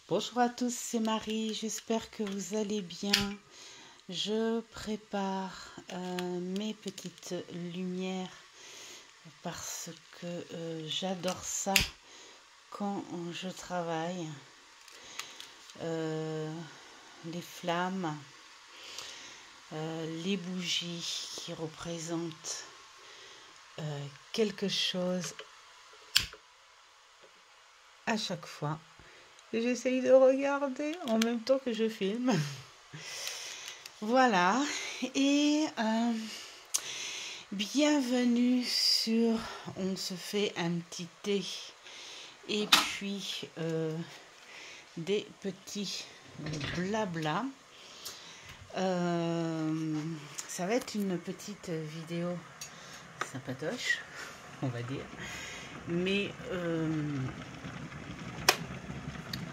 Bonjour à tous, c'est Marie, j'espère que vous allez bien. Je prépare mes petites lumières parce que j'adore ça quand je travaille. Les flammes, les bougies qui représentent quelque chose à chaque fois. J'essaye de regarder en même temps que je filme. Voilà. Et bienvenue sur On se fait un petit thé. Et puis des petits blabla. Ça va être une petite vidéo sympatoche, on va dire. Mais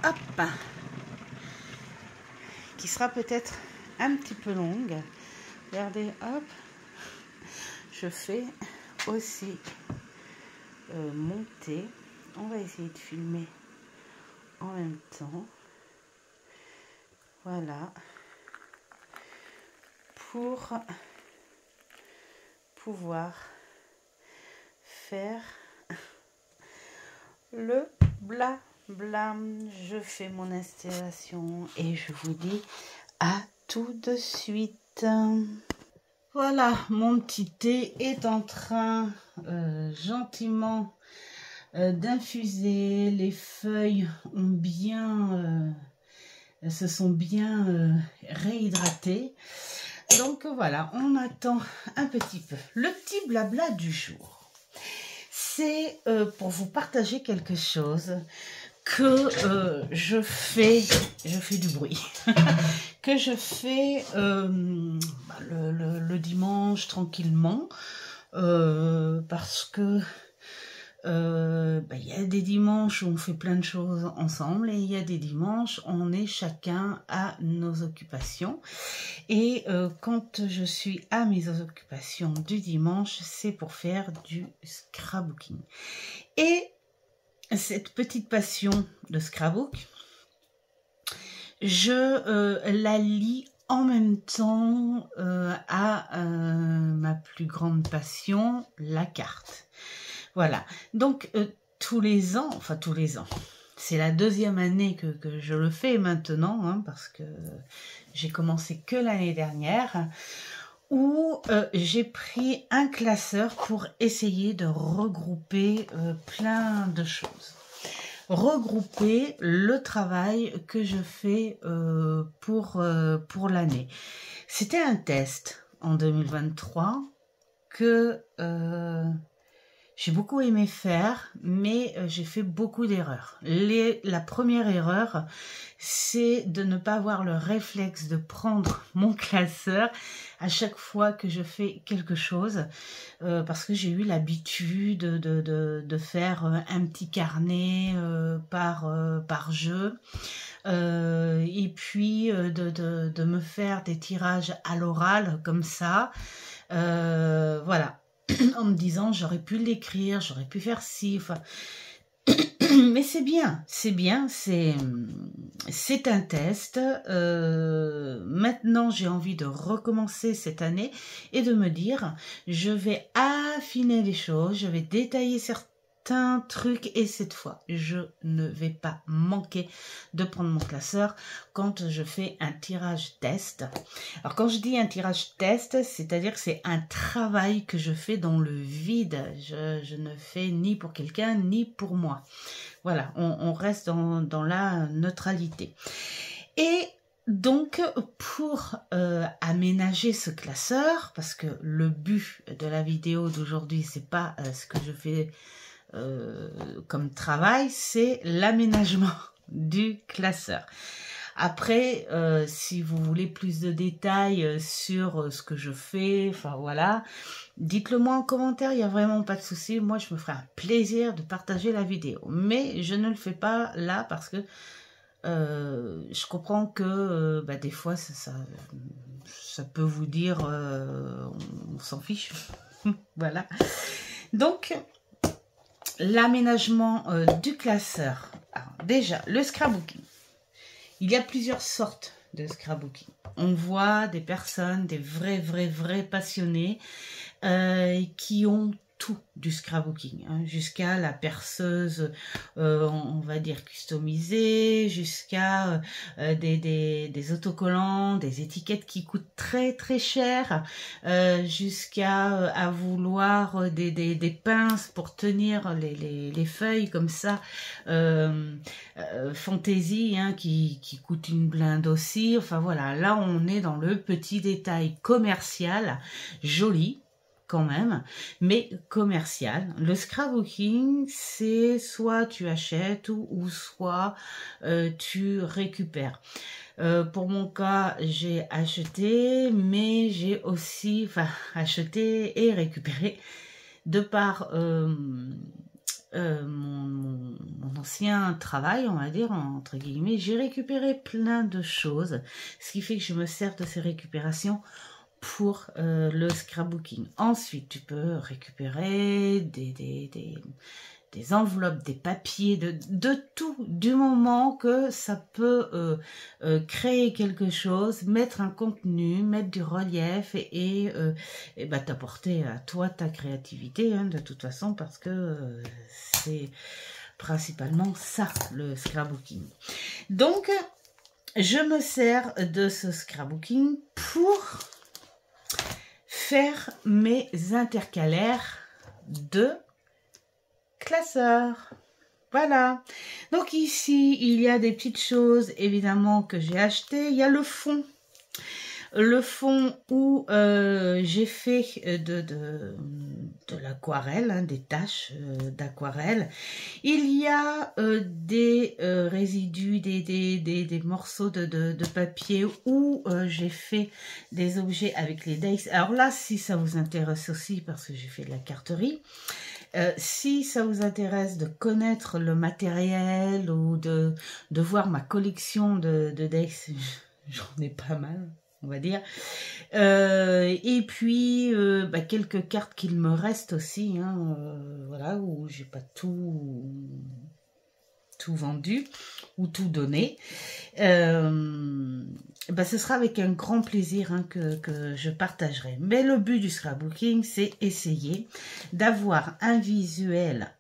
hop, qui sera peut-être un petit peu longue. Regardez, hop, je fais aussi mon thé. On va essayer de filmer en même temps. Voilà. Pour pouvoir faire le blabla. Je fais mon installation et je vous dis à tout de suite. Voilà, mon petit thé est en train gentiment d'infuser. Les feuilles ont bien, se sont bien réhydratées. Donc voilà, on attend un petit peu. Le petit blabla du jour, c'est pour vous partager quelque chose que je fais du bruit, que je fais le dimanche tranquillement, parce que il y a des dimanches où on fait plein de choses ensemble et il y a des dimanches où on est chacun à nos occupations. Et quand je suis à mes occupations du dimanche, c'est pour faire du scrapbooking. Et cette petite passion de scrapbook, je la lie en même temps à ma plus grande passion, la carte. Voilà, donc tous les ans, c'est la deuxième année que je le fais maintenant, hein, parce que j'ai commencé que l'année dernière, où j'ai pris un classeur pour essayer de regrouper plein de choses. Regrouper le travail que je fais pour l'année. C'était un test en 2023 que j'ai beaucoup aimé faire, mais j'ai fait beaucoup d'erreurs. La première erreur, c'est de ne pas avoir le réflexe de prendre mon classeur à chaque fois que je fais quelque chose, parce que j'ai eu l'habitude de faire un petit carnet par jeu, et puis de me faire des tirages à l'oral comme ça, voilà. En me disant j'aurais pu l'écrire, j'aurais pu faire ci, enfin, mais c'est bien, c'est un test. Maintenant j'ai envie de recommencer cette année et de me dire je vais affiner les choses, je vais détailler certains trucs et cette fois je ne vais pas manquer de prendre mon classeur quand je fais un tirage test. Alors quand je dis un tirage test, c'est-à-dire que c'est un travail que je fais dans le vide. Je ne fais ni pour quelqu'un ni pour moi. Voilà, on reste dans la neutralité. Et donc, pour aménager ce classeur, parce que le but de la vidéo d'aujourd'hui, c'est pas ce que je fais comme travail, c'est l'aménagement du classeur. Après, si vous voulez plus de détails sur ce que je fais, enfin voilà, dites-le moi en commentaire, il n'y a vraiment pas de souci. Moi, je me ferai un plaisir de partager la vidéo. Mais je ne le fais pas là parce que je comprends que des fois, ça peut vous dire on s'en fiche. Voilà. Donc, l'aménagement du classeur. Alors, déjà, le scrapbooking. il y a plusieurs sortes de scrapbooking. On voit des personnes, des vrais passionnés qui ont tout du scrapbooking, hein, jusqu'à la perceuse, on va dire customisée, jusqu'à des autocollants, des étiquettes qui coûtent très cher, jusqu'à à vouloir des pinces pour tenir les feuilles comme ça, fantaisie, hein, qui coûte une blinde aussi. Enfin voilà, là on est dans le petit détail commercial, joli quand même, mais commercial. Le scrapbooking, c'est soit tu achètes ou soit tu récupères. Pour mon cas, j'ai acheté, mais j'ai aussi acheté et récupéré de par mon ancien travail, on va dire, entre guillemets. J'ai récupéré plein de choses, ce qui fait que je me sers de ces récupérations pour le scrapbooking. Ensuite, tu peux récupérer des enveloppes, des papiers, de tout, du moment que ça peut créer quelque chose, mettre un contenu, mettre du relief et bah, t'apporter à toi ta créativité, hein, de toute façon, parce que c'est principalement ça, le scrapbooking. Donc, je me sers de ce scrapbooking pour faire mes intercalaires de classeur. Voilà. Donc ici, il y a des petites choses, évidemment, que j'ai achetées. Il y a le fond. Le fond où j'ai fait de l'aquarelle, hein, des taches d'aquarelle. Il y a des résidus, des morceaux de papier où j'ai fait des objets avec les Days. Alors là, si ça vous intéresse aussi, parce que j'ai fait de la carterie, si ça vous intéresse de connaître le matériel ou de voir ma collection de Days, j'en ai pas mal, on va dire. Et puis bah, quelques cartes qu'il me reste aussi, hein, voilà, où j'ai pas tout vendu ou tout donné. Bah, ce sera avec un grand plaisir, hein, que je partagerai. Mais le but du scrapbooking, c'est essayer d'avoir un visuel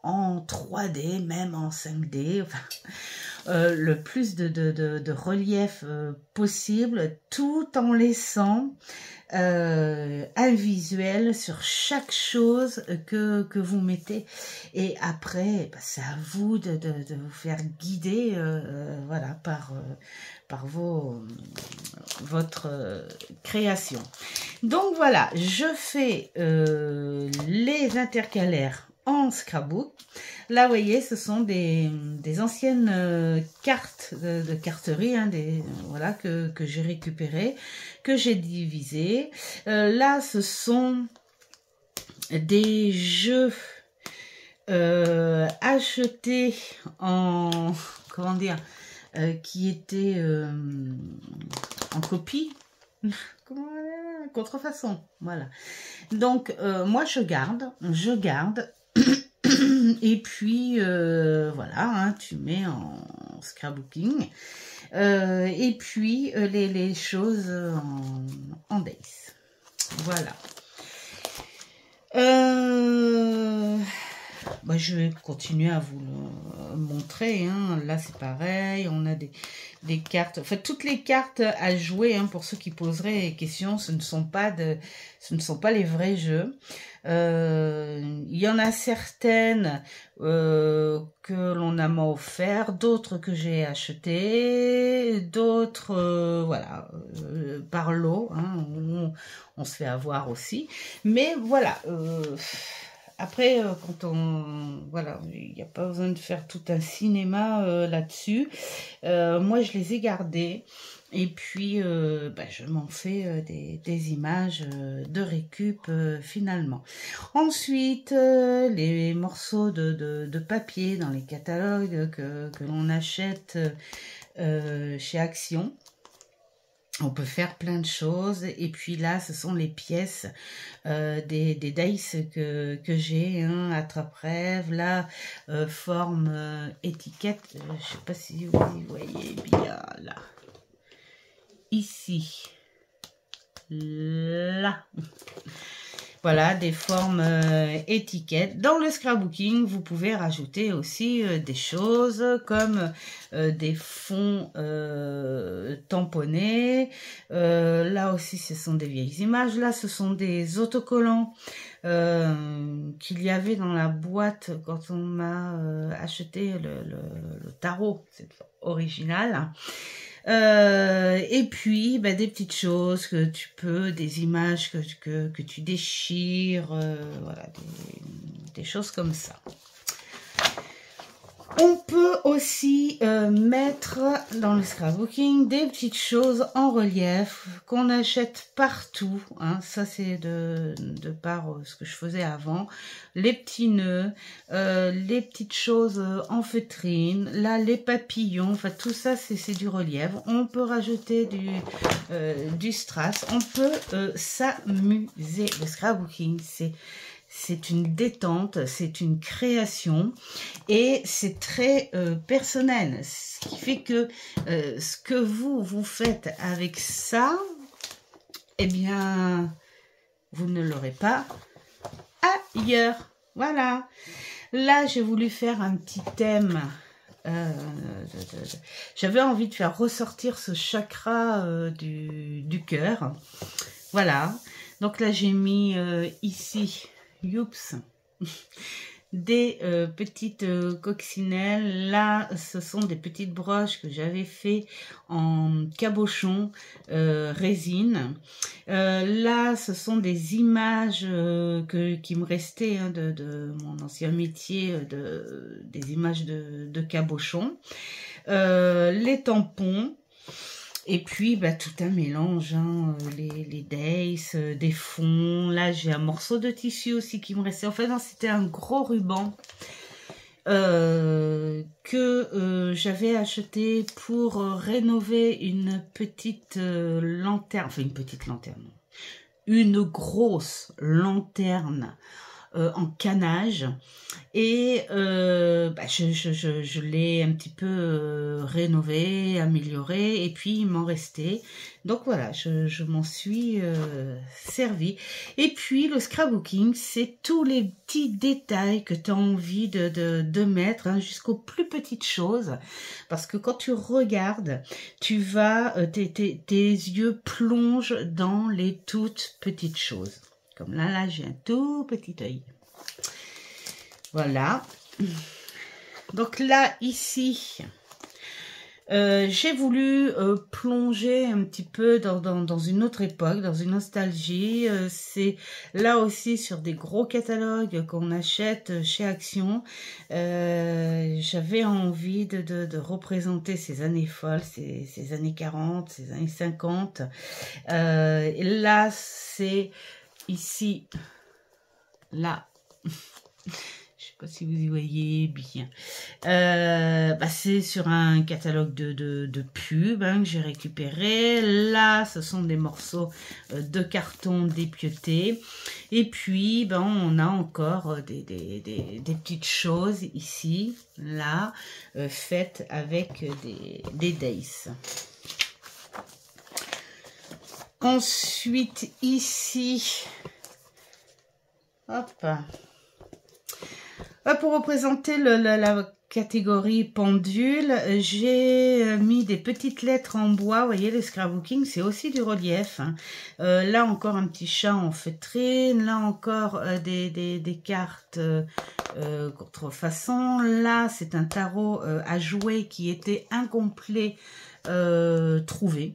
en 3D, même en 5D, enfin, le plus de relief possible, tout en laissant un visuel sur chaque chose que vous mettez. Et après, bah, c'est à vous de vous faire guider voilà, par votre création. Donc voilà, je fais les intercalaires en scrapbook. Là, vous voyez, ce sont des anciennes cartes de carterie, hein, voilà, que j'ai récupérées, que j'ai divisées. Là, ce sont des jeux achetés en, comment dire, qui étaient en copie, contrefaçon, voilà. Donc, moi, je garde, et puis, voilà, hein, tu mets en scrapbooking, et puis les choses en Days. Voilà. Bah, je vais continuer à vous le montrer, hein. Là, c'est pareil, on a des cartes, en fait, toutes les cartes à jouer, hein, pour ceux qui poseraient des questions, ce ne sont pas les vrais jeux. Il y en a certaines que l'on a offert, d'autres que j'ai achetées, d'autres voilà, par lot, hein, on se fait avoir aussi. Mais voilà, après, quand voilà, il n'y a pas besoin de faire tout un cinéma là-dessus. Moi, je les ai gardés. Et puis, bah, je m'en fais des images de récup finalement. Ensuite, les morceaux de papier dans les catalogues que l'on achète chez Action. On peut faire plein de choses. Et puis là, ce sont les pièces des dice que j'ai, hein, attrape-rêve, là, forme étiquette. Je sais pas si vous voyez bien là. Ici. Là. Voilà, des formes étiquettes. Dans le scrapbooking, vous pouvez rajouter aussi des choses comme des fonds tamponnés. Là aussi, ce sont des vieilles images. Là, ce sont des autocollants qu'il y avait dans la boîte quand on m'a acheté le tarot. C'est original. Et puis des petites choses que tu peux, des images que tu déchires, voilà, des choses comme ça. On peut aussi mettre dans le scrapbooking des petites choses en relief qu'on achète partout, hein. Ça c'est de par ce que je faisais avant. Les petits nœuds, les petites choses en feutrine, là les papillons, enfin tout ça c'est du relief. On peut rajouter du strass, on peut s'amuser. Le scrapbooking c'est une détente, c'est une création et c'est très personnel. Ce qui fait que ce que vous faites avec ça, eh bien, vous ne l'aurez pas ailleurs. Voilà. Là, j'ai voulu faire un petit thème. J'avais envie de faire ressortir ce chakra du cœur. Voilà. Donc là, j'ai mis ici... Youps, des petites coccinelles. Là, ce sont des petites broches que j'avais fait en cabochon résine. Là, ce sont des images qui me restaient, hein, de mon ancien métier, des images de cabochon. Les tampons. Et puis, tout un mélange, hein, les days, des fonds. Là, j'ai un morceau de tissu aussi qui me restait. En fait, c'était un gros ruban que j'avais acheté pour rénover une petite lanterne. Enfin, une petite lanterne. Une grosse lanterne en canage. Et je l'ai un petit peu rénové, amélioré, et puis il m'en restait. Donc voilà, je m'en suis servi. Et puis le scrapbooking, c'est tous les petits détails que tu as envie de mettre, hein, jusqu'aux plus petites choses. Parce que quand tu regardes, tu vas, tes yeux plongent dans les toutes petites choses. Comme là, j'ai un tout petit œil. Voilà. Donc là, ici, j'ai voulu plonger un petit peu dans une autre époque, dans une nostalgie. C'est là aussi sur des gros catalogues qu'on achète chez Action. J'avais envie de représenter ces années folles, ces années 40, ces années 50. Et là, c'est ici, là. Je sais pas si vous y voyez bien. C'est sur un catalogue de pubs, hein, que j'ai récupéré. Là, ce sont des morceaux de carton dépiautés. Et puis, on a encore des petites choses ici, là, faites avec des days. Ensuite, ici, hop. Pour représenter la catégorie pendule, j'ai mis des petites lettres en bois. Vous voyez, le scrapbooking, c'est aussi du relief, hein. Là encore, un petit chat en feutrine. Là encore, des cartes contrefaçon. Là, c'est un tarot à jouer qui était incomplet trouvé.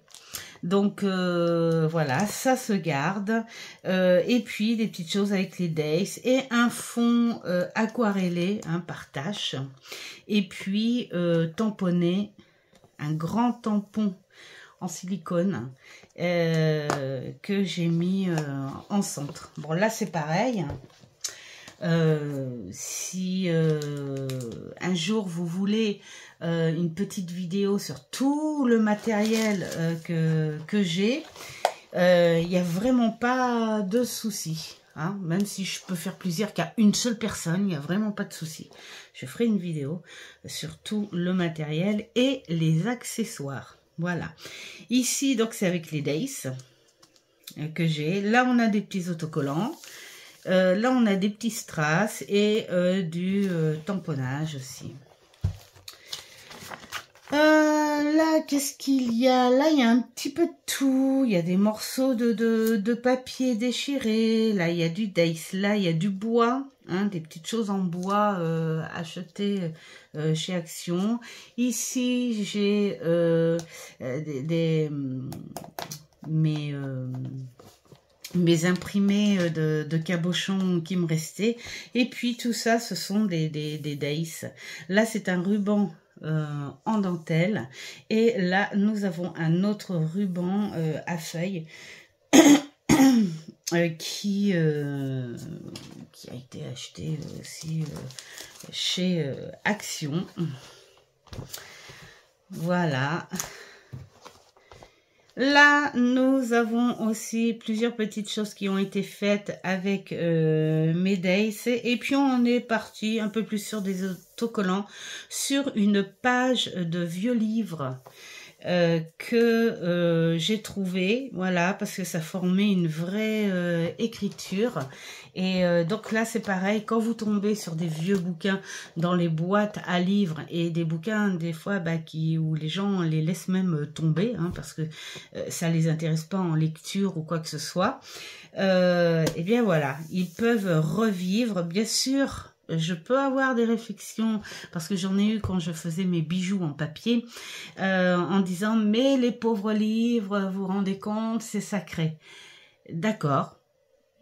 Donc voilà, ça se garde. Et puis des petites choses avec les days et un fond aquarellé, hein, par tâche. Et puis tamponné, un grand tampon en silicone que j'ai mis en centre. Bon, là c'est pareil. Si un jour vous voulez une petite vidéo sur tout le matériel que j'ai, il n'y a vraiment pas de souci. Hein, même si je peux faire plaisir qu'à une seule personne, il n'y a vraiment pas de souci. Je ferai une vidéo sur tout le matériel et les accessoires. Voilà. Ici, donc, c'est avec les Days que j'ai. Là, on a des petits autocollants. Là, on a des petits strass et du tamponnage aussi. Là, qu'est-ce qu'il y a? Là, il y a un petit peu de tout. Il y a des morceaux de papier déchirés. Là, il y a du Days. Là, il y a du bois. Hein, des petites choses en bois achetées chez Action. Ici, j'ai mes imprimés de cabochon qui me restaient. Et puis, tout ça, ce sont des Days. Là, c'est un ruban en dentelle, et là nous avons un autre ruban à feuilles qui a été acheté aussi chez Action. Voilà. Là, nous avons aussi plusieurs petites choses qui ont été faites avec mes Days. Et puis, on est parti un peu plus sur des autocollants, sur une page de vieux livres que j'ai trouvé, voilà, parce que ça formait une vraie écriture. Et donc là, c'est pareil, quand vous tombez sur des vieux bouquins dans les boîtes à livres, et des bouquins, des fois, où les gens les laissent même tomber, hein, parce que ça les intéresse pas en lecture ou quoi que ce soit, et bien voilà, ils peuvent revivre, bien sûr. Je peux avoir des réflexions, parce que j'en ai eu quand je faisais mes bijoux en papier, en disant, mais les pauvres livres, vous vous rendez compte, c'est sacré. D'accord,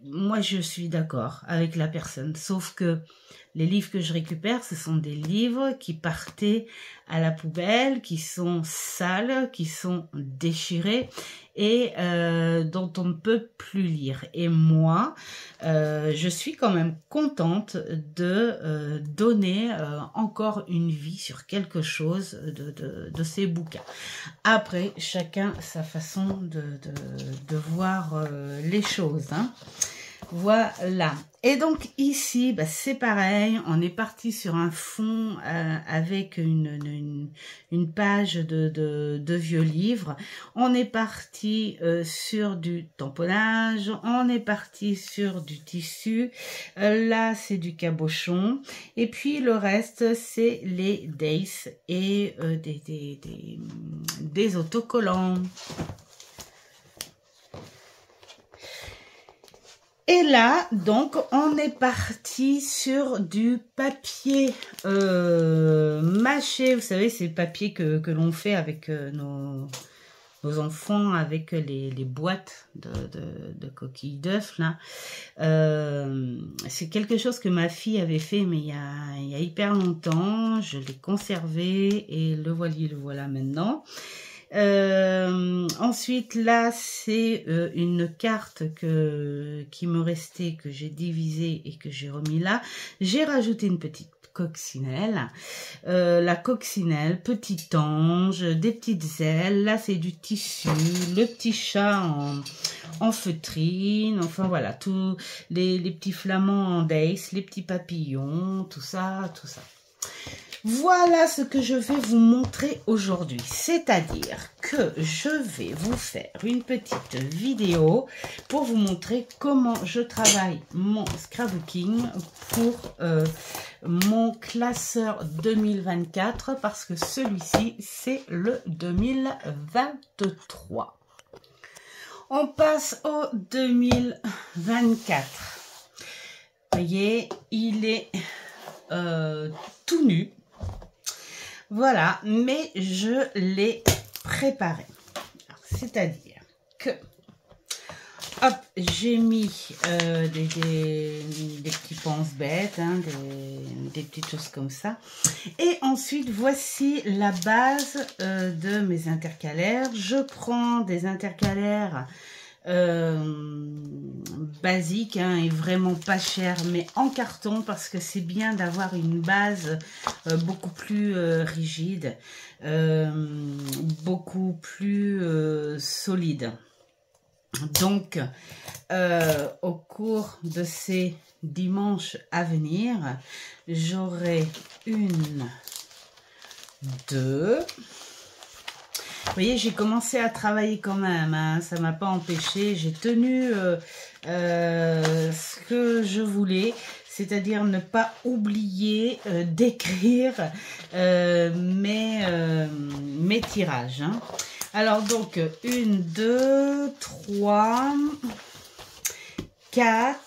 moi je suis d'accord avec la personne, sauf que les livres que je récupère, ce sont des livres qui partaient à la poubelle, qui sont sales, qui sont déchirés et dont on ne peut plus lire. Et moi, je suis quand même contente de donner encore une vie sur quelque chose de ces bouquins. Après, chacun sa façon de voir les choses, hein. Voilà. Et donc ici, c'est pareil, on est parti sur un fond avec une page de vieux livres. On est parti sur du tamponnage, on est parti sur du tissu. Là, c'est du cabochon. Et puis le reste, c'est les Days et des autocollants. Et là, donc, on est parti sur du papier mâché. Vous savez, c'est le papier que l'on fait avec nos enfants, avec les boîtes de coquilles d'œufs, là. C'est quelque chose que ma fille avait fait, mais il y a hyper longtemps. Je l'ai conservé et le voilà maintenant. Ensuite, là, c'est une carte qui me restait, que j'ai divisée et que j'ai remis là. J'ai rajouté une petite coccinelle. La coccinelle, petit ange, des petites ailes. Là, c'est du tissu, le petit chat en feutrine. Enfin, voilà, tous les petits flamants en Days, les petits papillons, tout ça, tout ça. Voilà ce que je vais vous montrer aujourd'hui, c'est-à-dire que je vais vous faire une petite vidéo pour vous montrer comment je travaille mon scrapbooking pour mon classeur 2024, parce que celui-ci, c'est le 2023. On passe au 2024. Vous voyez, il est tout nu. Voilà, mais je l'ai préparé. C'est-à-dire que, hop, j'ai mis des petits pense-bêtes, hein, des petites choses comme ça. Et ensuite, voici la base de mes intercalaires. Je prends des intercalaires basique, hein, et vraiment pas cher, mais en carton, parce que c'est bien d'avoir une base beaucoup plus rigide, beaucoup plus solide. Donc, au cours de ces dimanches à venir, j'aurai 1, 2. Vous voyez, j'ai commencé à travailler quand même, hein, ça m'a pas empêché. J'ai tenu ce que je voulais, c'est-à-dire ne pas oublier d'écrire mes tirages. Hein. Alors donc, 1, 2, 3, 4,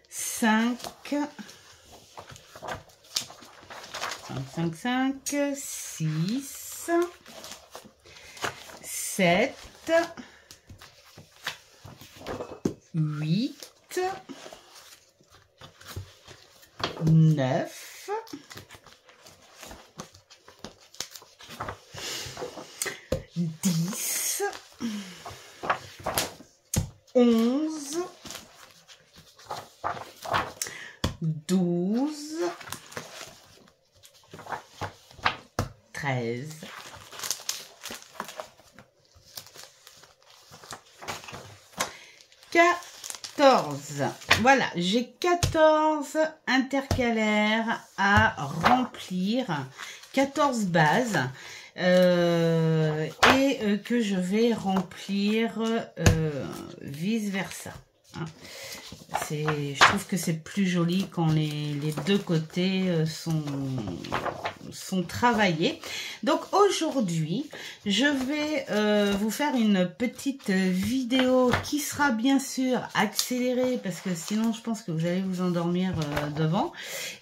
5, 5, 6, 7, 8, 9, 10, 11, 12, 13, 14. Voilà, j'ai 14 intercalaires à remplir, 14 bases, et que je vais remplir vice versa. Hein. Je trouve que c'est plus joli quand les deux côtés sont travaillés. Donc aujourd'hui, je vais vous faire une petite vidéo qui sera bien sûr accélérée, parce que sinon je pense que vous allez vous endormir devant.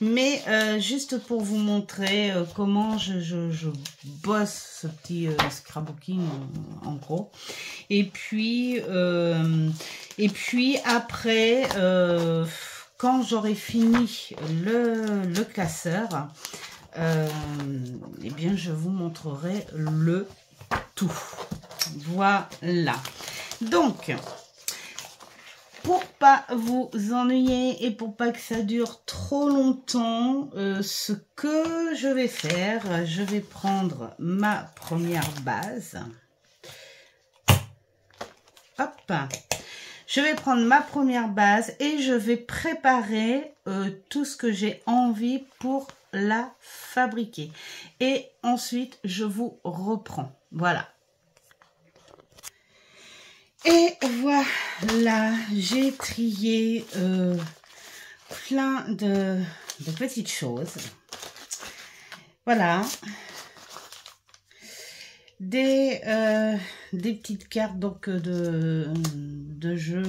Mais juste pour vous montrer comment je bosse ce petit scrapbooking en gros. Et puis après, quand j'aurai fini le classeur, eh bien je vous montrerai le tout. Voilà. Donc, pour pas vous ennuyer et pour pas que ça dure trop longtemps, ce que je vais faire, je vais prendre ma première base. Hop. Je vais prendre ma première base et je vais préparer tout ce que j'ai envie pour la fabriquer. Et ensuite, je vous reprends. Voilà. Et voilà, j'ai trié plein de petites choses. Voilà. Des petites cartes donc de jeu,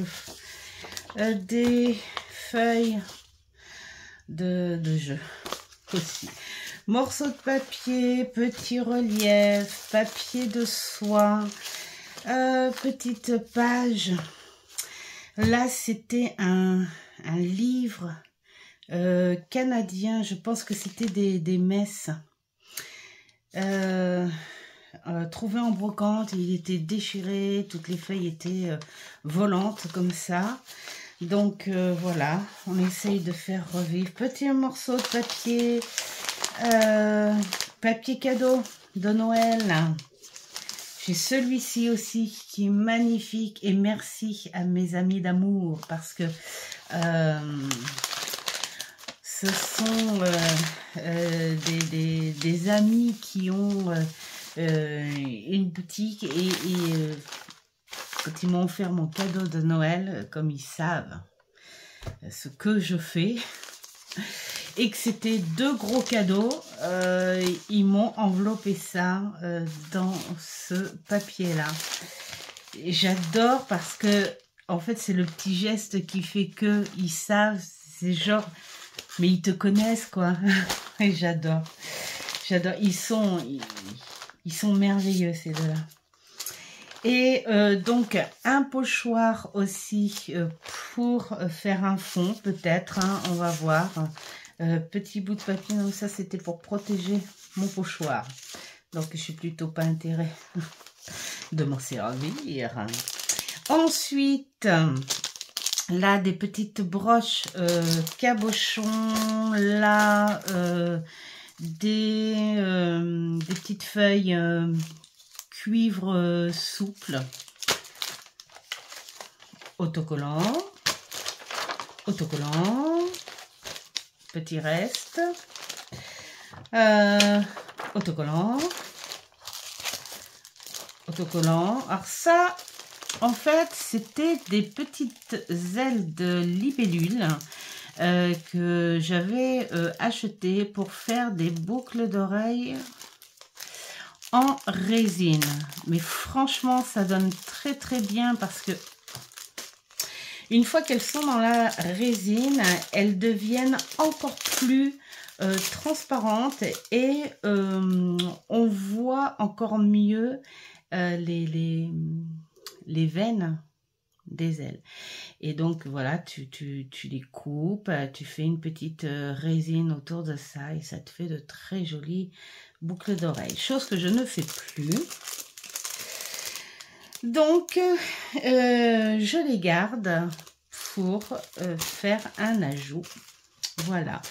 des feuilles de jeu aussi, morceaux de papier, petits reliefs, papier de soie, petites pages. Là c'était un livre canadien, je pense que c'était des messes. Trouvé en brocante, il était déchiré, toutes les feuilles étaient volantes comme ça. Donc voilà, on essaye de faire revivre. Petit morceau de papier, papier cadeau de Noël. J'ai celui-ci aussi qui est magnifique, et merci à mes amis d'amour parce que ce sont des amis qui ont une boutique et quand ils m'ont offert mon cadeau de Noël, comme ils savent ce que je fais et que c'était 2 gros cadeaux, ils m'ont enveloppé ça dans ce papier là. J'adore parce que en fait c'est le petit geste qui fait que ils savent, c'est genre mais ils te connaissent quoi. Et j'adore, ils sont merveilleux ces deux-là. Et donc un pochoir aussi pour faire un fond peut-être, hein, on va voir. Petit bout de papier, donc ça c'était pour protéger mon pochoir. Donc je suis plutôt pas intérêt. de m'en servir. Ensuite, là, des petites broches cabochons, là, des petites feuilles cuivre souple, autocollant, petit reste, autocollant. Alors ça, en fait, c'était des petites ailes de libellule que j'avais achetées pour faire des boucles d'oreilles en résine. Mais franchement, ça donne très très bien parce que une fois qu'elles sont dans la résine, elles deviennent encore plus transparentes et on voit encore mieux les veines des ailes. Et donc voilà, tu les coupes, tu fais une petite résine autour de ça et ça te fait de très jolies boucles d'oreilles. Chose que je ne fais plus. Donc, je les garde pour faire un ajout. Voilà.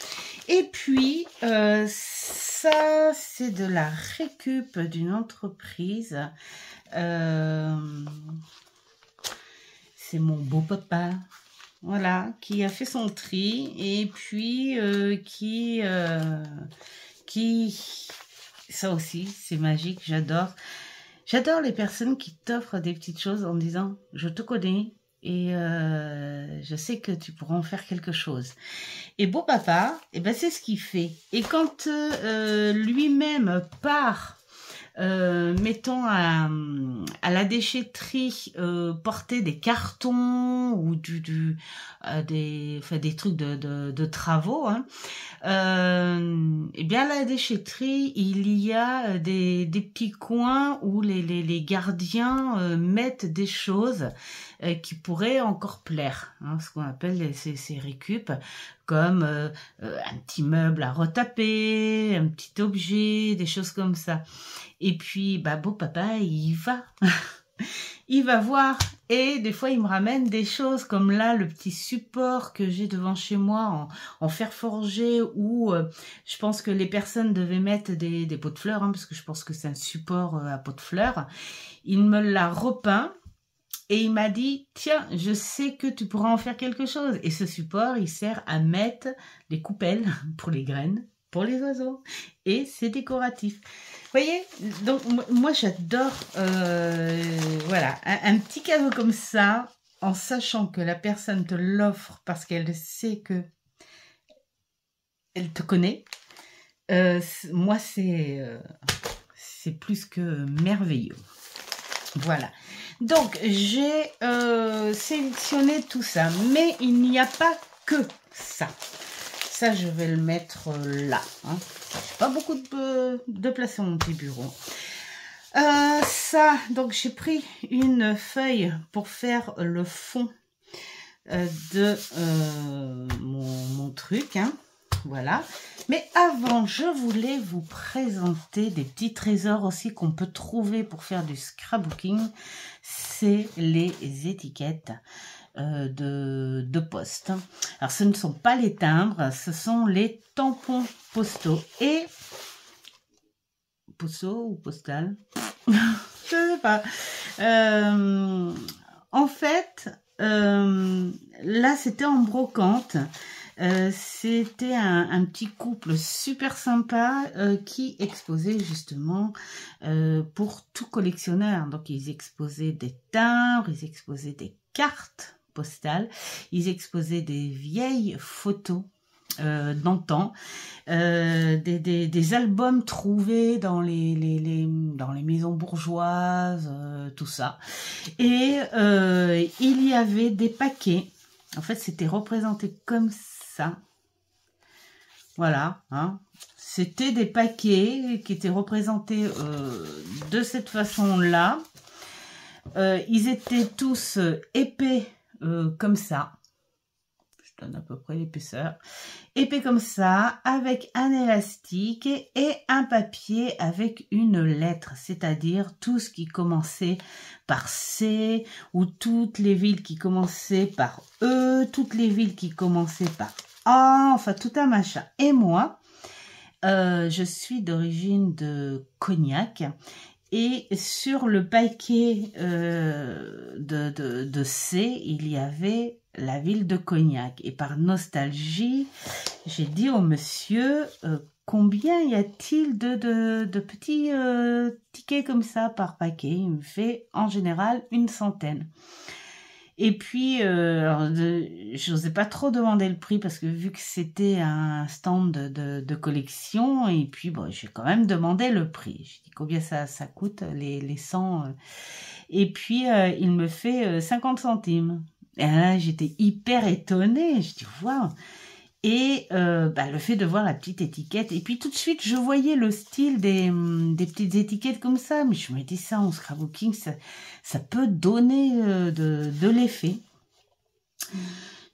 Et puis, ça, c'est de la récup d'une entreprise. C'est mon beau papa, voilà, qui a fait son tri et puis qui, ça aussi, c'est magique, j'adore. J'adore les personnes qui t'offrent des petites choses en disant « je te connais et je sais que tu pourras en faire quelque chose ». Et beau papa, eh ben, c'est ce qu'il fait. Et quand lui-même part, mettons à la déchetterie, porter des cartons ou des trucs de travaux, hein, et bien à la déchetterie, il y a des petits coins où les gardiens mettent des choses qui pourraient encore plaire, hein, ce qu'on appelle ces récup, comme un petit meuble à retaper, un petit objet, des choses comme ça. Et puis, bah, beau papa, il va. Il va voir. Et des fois, il me ramène des choses comme là, le petit support que j'ai devant chez moi en fer forgé où je pense que les personnes devaient mettre des pots de fleurs, hein, parce que je pense que c'est un support à pots de fleurs. Il me l'a repeint. Et il m'a dit, tiens, je sais que tu pourras en faire quelque chose. Et ce support, il sert à mettre des coupelles pour les graines, pour les oiseaux. Et c'est décoratif. Vous voyez, donc moi j'adore, voilà, un petit cadeau comme ça, en sachant que la personne te l'offre parce qu'elle sait que elle te connaît. Moi, c'est plus que merveilleux. Voilà. Donc, j'ai sélectionné tout ça. Mais il n'y a pas que ça. Ça, je vais le mettre là. Hein. Pas beaucoup de place sur mon petit bureau. Ça, donc j'ai pris une feuille pour faire le fond de mon truc. Hein. Voilà. Mais avant, je voulais vous présenter des petits trésors aussi qu'on peut trouver pour faire du scrapbooking. C'est les étiquettes de poste. Alors, ce ne sont pas les timbres, ce sont les tampons postaux. Et postaux ou postal, je ne sais pas. En fait, là, c'était en brocante. C'était un petit couple super sympa qui exposait justement pour tout collectionneur. Donc, ils exposaient des timbres, ils exposaient des cartes postales, ils exposaient des vieilles photos d'antan, des albums trouvés dans les maisons bourgeoises, tout ça. Et il y avait des paquets. En fait, c'était représenté comme ça. Voilà. Hein. C'était des paquets qui étaient représentés de cette façon-là. Ils étaient tous épais comme ça. donne à peu près l'épaisseur. Épais comme ça, avec un élastique et un papier avec une lettre, c'est-à-dire tout ce qui commençait par C, ou toutes les villes qui commençaient par E, toutes les villes qui commençaient par A, enfin tout un machin. Et moi, je suis d'origine de Cognac. Et sur le paquet de C, il y avait la ville de Cognac. Et par nostalgie, j'ai dit au monsieur, combien y a-t-il de petits tickets comme ça par paquet? Il me fait en général une centaine. Et puis, je n'osais pas trop demander le prix parce que vu que c'était un stand de collection, et puis bon, j'ai quand même demandé le prix. J'ai dit combien ça coûte les 100. Et puis, il me fait 50 centimes. Et là, j'étais hyper étonnée. Je dis waouh! Et le fait de voir la petite étiquette, et puis tout de suite je voyais le style des petites étiquettes comme ça, mais je me dis ça en scrapbooking, ça peut donner de l'effet.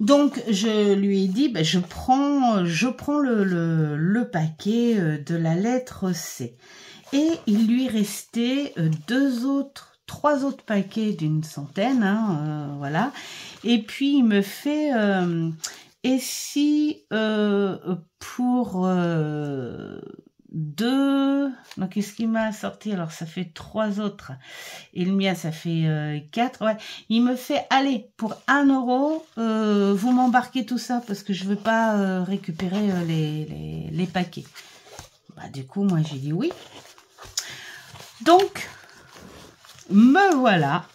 Donc je lui ai dit, je prends le paquet de la lettre C, et il lui restait trois autres paquets d'une centaine, hein, voilà. Et puis il me fait et si pour deux, donc qu'est-ce qu'il m'a sorti? Alors ça fait trois autres, et le mien ça fait 4, ouais. Il me fait, allez, pour 1 euro, vous m'embarquez tout ça, parce que je veux pas récupérer les paquets. Bah du coup, moi j'ai dit oui. Donc, me voilà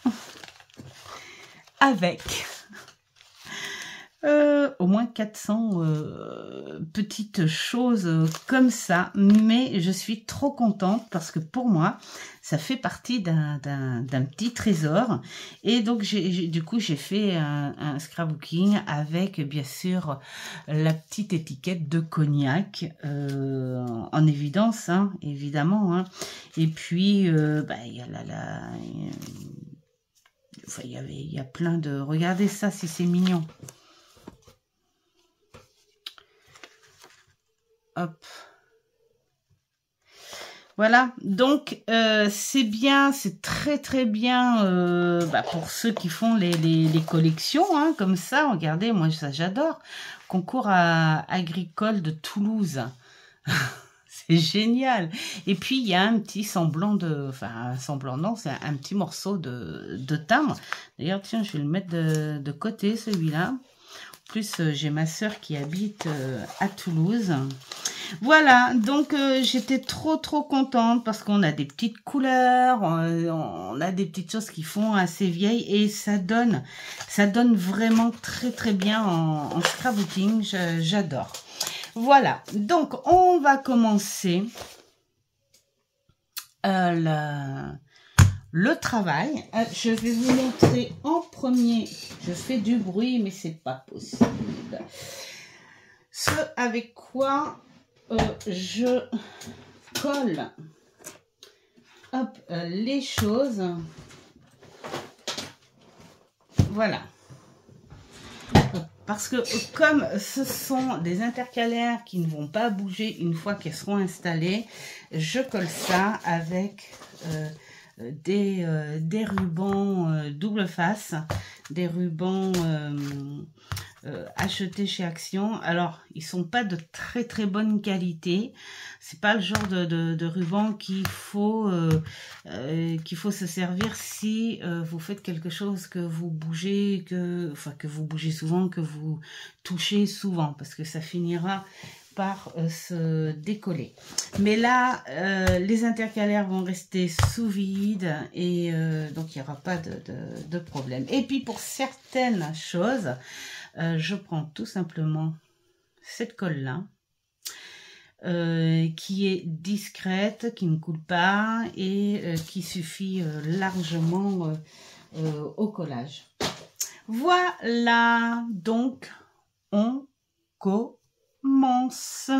avec au moins 400 petites choses comme ça, mais je suis trop contente parce que pour moi ça fait partie d'un petit trésor. Et donc du coup j'ai fait un scrapbooking avec bien sûr la petite étiquette de Cognac en évidence, hein, évidemment, hein. Et puis il y a enfin, il y a plein de... Regardez ça, si c'est mignon. Hop. Voilà, donc c'est bien, c'est très bien pour ceux qui font les collections, hein, comme ça. Regardez, moi ça j'adore. Concours agricole de Toulouse. C'est génial. Et puis il y a un petit semblant enfin semblant non, c'est un petit morceau de timbre. D'ailleurs tiens, je vais le mettre de côté celui-là. En plus j'ai ma sœur qui habite à Toulouse. Voilà, donc j'étais trop contente parce qu'on a des petites couleurs, on a des petites choses qui font assez vieilles, et ça donne vraiment très bien en scrapbooking. J'adore. Voilà, donc on va commencer le travail. Je vais vous montrer en premier. Je fais du bruit, mais c'est pas possible. Ce avec quoi je colle les choses. Voilà. Parce que comme ce sont des intercalaires qui ne vont pas bouger une fois qu'elles seront installées, je colle ça avec des rubans double face, des rubans achetés chez Action. Alors ils sont pas de très bonne qualité, c'est pas le genre de ruban qu'il faut se servir si vous faites quelque chose que vous bougez, que vous bougez souvent, que vous touchez souvent, parce que ça finira par se décoller. Mais là les intercalaires vont rester sous vide, et donc il n'y aura pas de problème. Et puis pour certaines choses, je prends tout simplement cette colle là qui est discrète, qui ne coule pas, et qui suffit largement au collage. Voilà, donc on commence.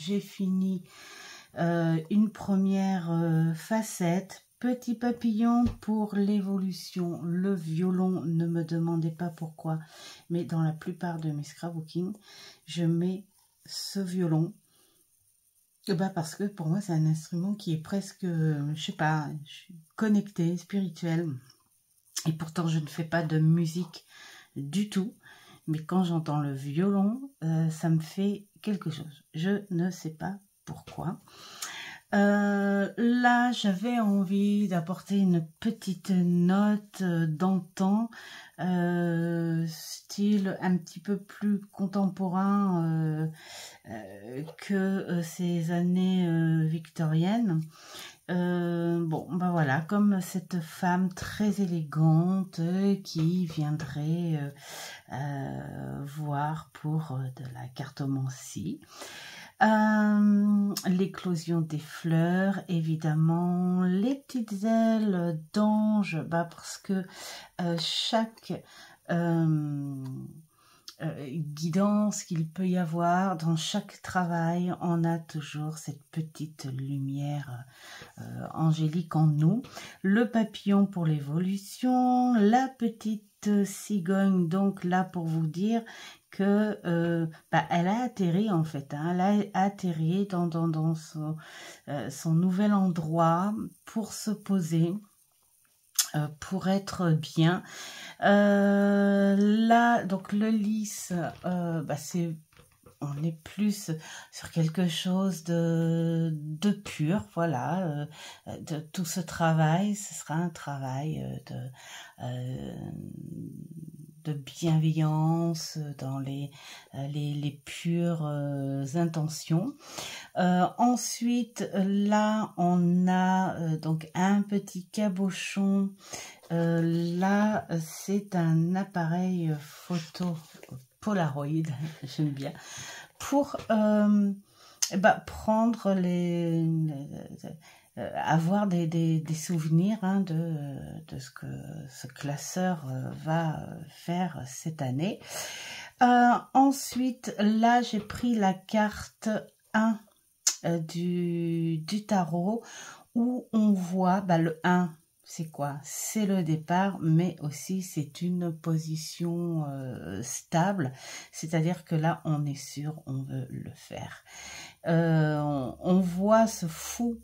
j'ai fini une première facette. Petit papillon pour l'évolution. Le violon, ne me demandez pas pourquoi, mais dans la plupart de mes scrapbooking, je mets ce violon. Parce que pour moi, c'est un instrument qui est presque, je sais pas, connecté, spirituel. Et pourtant, je ne fais pas de musique du tout. Mais quand j'entends le violon, ça me fait quelque chose. Je ne sais pas pourquoi. Là, j'avais envie d'apporter une petite note d'antan, style un petit peu plus contemporain que ces années victoriennes. Voilà, comme cette femme très élégante qui viendrait voir pour de la cartomancie. L'éclosion des fleurs, évidemment, les petites ailes d'ange, parce que chaque guidance qu'il peut y avoir dans chaque travail, on a toujours cette petite lumière angélique en nous. Le papillon pour l'évolution, la petite cigogne, donc là pour vous dire que elle a atterri en fait, elle a atterri dans son nouvel endroit pour se poser, pour être bien. Là, donc le lys, on est plus sur quelque chose de pur, voilà, de tout ce travail, ce sera un travail de bienveillance dans les pures intentions. Ensuite, là, on a donc un petit cabochon. Là, c'est un appareil photo Polaroid, j'aime bien, pour prendre avoir des souvenirs de ce que ce classeur va faire cette année. Ensuite, là, j'ai pris la carte 1 du tarot où on voit le 1. C'est quoi? C'est le départ, mais aussi c'est une position stable, c'est-à-dire que là, on est sûr, on veut le faire. On voit ce fou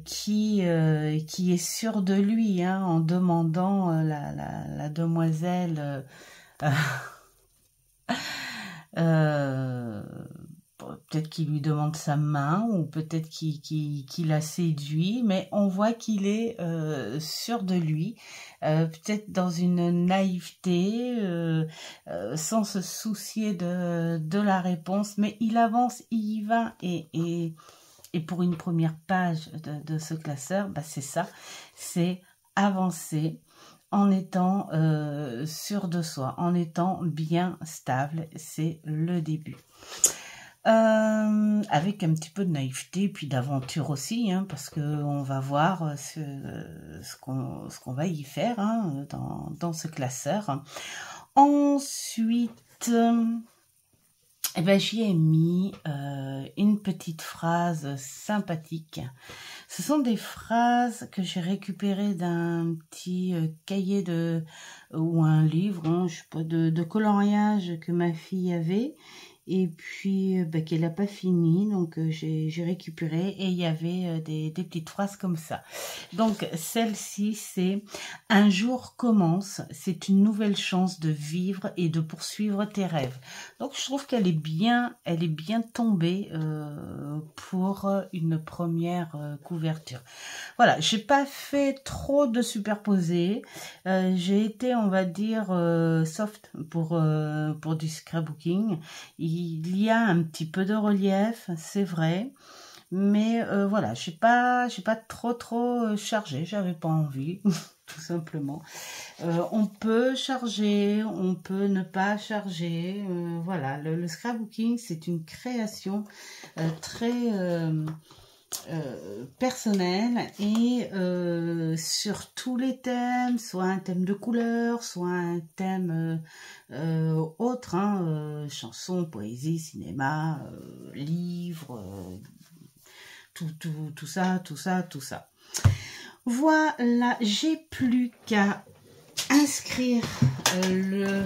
qui est sûr de lui, en demandant la demoiselle peut-être qu'il lui demande sa main ou peut-être qu'il la séduit, mais on voit qu'il est sûr de lui, peut-être dans une naïveté, sans se soucier de la réponse, mais il avance, il y va et pour une première page de ce classeur, c'est ça, c'est avancer en étant sûr de soi, en étant bien stable, c'est le début. Avec un petit peu de naïveté puis d'aventure aussi, parce que on va voir ce qu'on va y faire dans ce classeur. Ensuite, j'y ai mis une petite phrase sympathique. Ce sont des phrases que j'ai récupérées d'un petit cahier ou un livre, je sais pas, de coloriage que ma fille avait. Et puis qu'elle n'a pas fini, donc j'ai récupéré et il y avait des petites phrases comme ça. Donc celle-ci, c'est « Un jour commence, c'est une nouvelle chance de vivre et de poursuivre tes rêves ». Donc je trouve qu'elle est bien tombée pour une première couverture. Voilà, j'ai pas fait trop de superposés. J'ai été, on va dire, soft pour du scrapbooking. Il y a un petit peu de relief, c'est vrai, mais voilà, j'ai pas trop chargé, j'avais pas envie, tout simplement. On peut charger, on peut ne pas charger, voilà, le scrapbooking, c'est une création très personnel et sur tous les thèmes, soit un thème de couleur, soit un thème autre, hein, chansons, poésie, cinéma, livres, tout ça. Voilà, j'ai plus qu'à inscrire le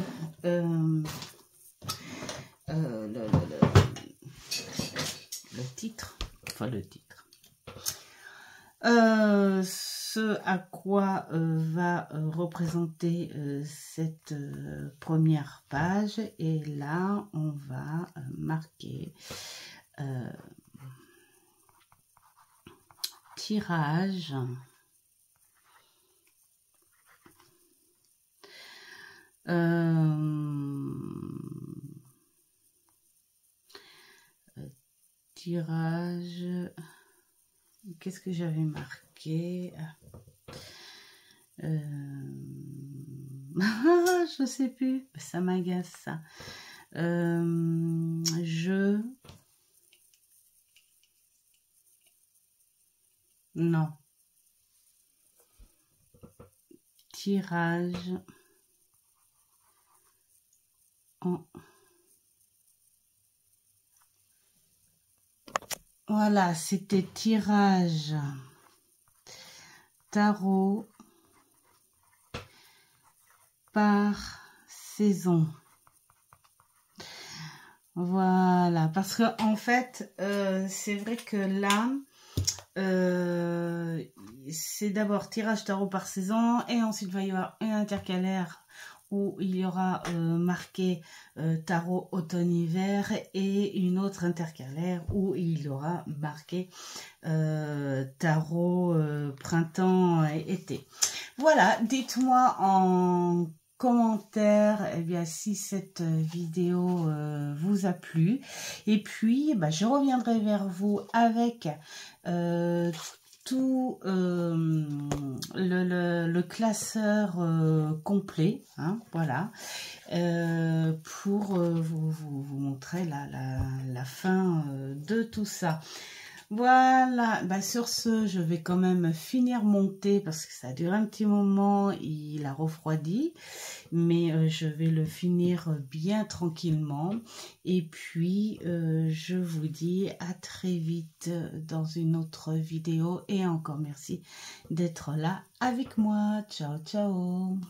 titre, enfin le titre. Ce à quoi va représenter cette première page, et là on va marquer tirage tirage. Qu'est-ce que j'avais marqué? Je sais plus, ça m'agace ça. Non. Tirage en... Voilà, c'était tirage tarot par saison. Voilà, parce que en fait, c'est vrai que là, c'est d'abord tirage tarot par saison, et ensuite il va y avoir un intercalaire où il y aura marqué tarot automne-hiver, et une autre intercalaire où il y aura marqué tarot printemps-été. Voilà, dites-moi en commentaire si cette vidéo vous a plu, et puis je reviendrai vers vous avec tout le classeur complet, hein, voilà, pour vous montrer la fin de tout ça. Voilà, sur ce, je vais quand même finir mon thé parce que ça a duré un petit moment, il a refroidi, mais je vais le finir bien tranquillement. Et puis, je vous dis à très vite dans une autre vidéo, et encore merci d'être là avec moi. Ciao, ciao!